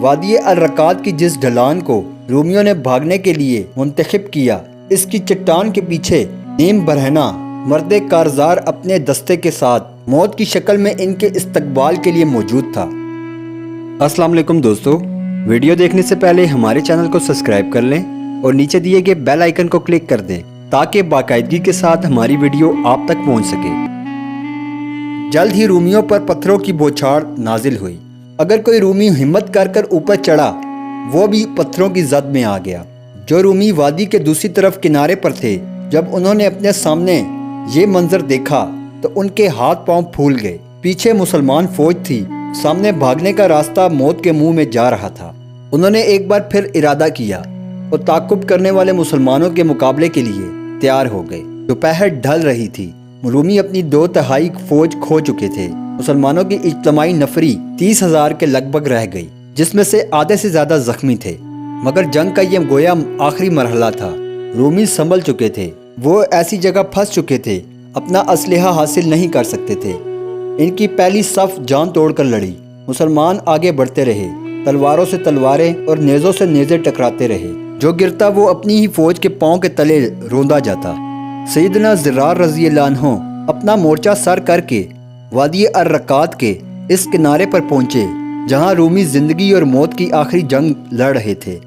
وادی الرقات کی جس ڈھلان کو رومیوں نے بھاگنے کے لیے منتخب کیا، اس کی چٹان کے پیچھے نیم برہنہ مرد کارزار اپنے دستے کے ساتھ موت کی شکل میں ان کے استقبال کے لیے موجود تھا۔ السلام علیکم دوستو، ویڈیو دیکھنے سے پہلے ہمارے چینل کو سبسکرائب کر لیں اور نیچے دیے گئے بیل آئیکن کو کلک کر دیں تاکہ باقاعدگی کے ساتھ ہماری ویڈیو آپ تک پہنچ سکے۔ جلد ہی رومیوں پر پتھروں کی بوچھاڑ نازل ہوئی۔ اگر کوئی رومی ہمت کر اوپر چڑھا، وہ بھی پتھروں کی زد میں آ گیا۔ جو رومی وادی کے دوسری طرف کنارے پر تھے، جب انہوں نے اپنے سامنے یہ منظر دیکھا تو ان کے ہاتھ پاؤں پھول گئے۔ پیچھے مسلمان فوج تھی، سامنے بھاگنے کا راستہ موت کے منہ میں جا رہا تھا۔ انہوں نے ایک بار پھر ارادہ کیا اور تعاقب کرنے والے مسلمانوں کے مقابلے کے لیے تیار ہو گئے۔ دوپہر ڈھل رہی تھی، رومی اپنی 2/3 فوج کھو چکے تھے۔ مسلمانوں کی اجتماعی نفری 30,000 کے لگ بھگ رہ گئی، جس میں سے آدھے سے زیادہ زخمی تھے۔ مگر جنگ کا یہ گویا آخری مرحلہ تھا۔ رومی سنبھل چکے تھے، وہ ایسی جگہ پھنس چکے تھے، اپنا اسلحہ حاصل نہیں کر سکتے تھے۔ ان کی پہلی صف جان توڑ کر لڑی۔ مسلمان آگے بڑھتے رہے، تلواروں سے تلواریں اور نیزوں سے نیزے ٹکراتے رہے۔ جو گرتا وہ اپنی ہی فوج کے پاؤں کے تلے روندا جاتا۔ سیدنا زرار رضی اللہ عنہ اپنا مورچہ سر کر کے وادی الرقات کے اس کنارے پر پہنچے جہاں رومی زندگی اور موت کی آخری جنگ لڑ رہے تھے۔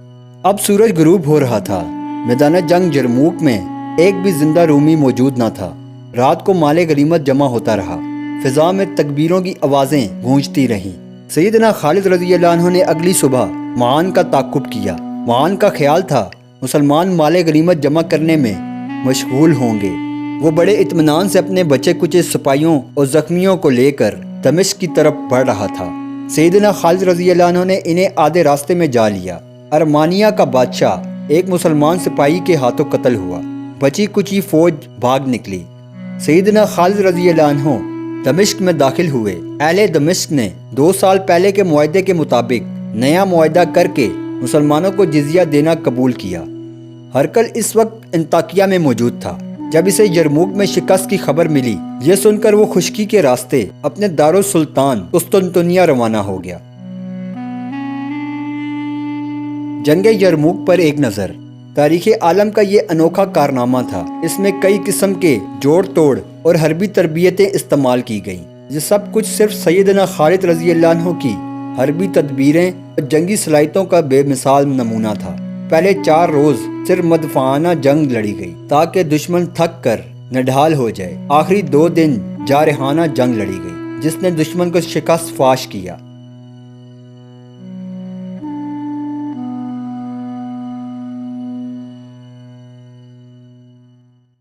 اب سورج غروب ہو رہا تھا۔ میدان جنگ یرموک میں ایک بھی زندہ رومی موجود نہ تھا۔ رات کو مال غنیمت جمع ہوتا رہا، فضا میں تکبیروں کی آوازیں گونجتی رہیں۔ سیدنا خالد رضی اللہ عنہ نے اگلی صبح معان کا تعاقب کیا۔ معان کا خیال تھا مسلمان مال غنیمت جمع کرنے میں مشغول ہوں گے۔ وہ بڑے اطمینان سے اپنے بچے کچے سپاہیوں اور زخمیوں کو لے کر دمشق کی طرف بڑھ رہا تھا۔ سیدنا خالد رضی اللہ عنہ نے انہیں آدھے راستے میں جا لیا۔ ارمانیہ کا بادشاہ ایک مسلمان سپاہی کے ہاتھوں قتل ہوا۔ بچی کچی فوج بھاگ نکلی۔ سیدنا خالد رضی اللہ عنہ دمشق میں داخل ہوئے۔ اہل دمشق نے 2 سال پہلے کے معاہدے کے مطابق نیا معاہدہ کر کے مسلمانوں کو جزیہ دینا قبول کیا۔ ہرقل اس وقت انطاکیہ میں موجود تھا۔ جب اسے یرموک میں شکست کی خبر ملی، یہ سن کر وہ خشکی کے راستے اپنے دارالسلطان قسطنطنیہ روانہ ہو گیا۔ جنگ یرموک پر ایک نظر۔ تاریخ عالم کا یہ انوکھا کارنامہ تھا۔ اس میں کئی قسم کے جوڑ توڑ اور حربی تربیتیں استعمال کی گئیں۔ یہ سب کچھ صرف سیدنا خالد رضی اللہ عنہ کی حربی تدبیریں اور جنگی صلاحیتوں کا بے مثال نمونہ تھا۔ پہلے 4 روز صرف مدفعانہ جنگ لڑی گئی تاکہ دشمن تھک کر نڈھال ہو جائے۔ آخری 2 دن جارحانہ جنگ لڑی گئی جس نے دشمن کو شکست فاش کیا۔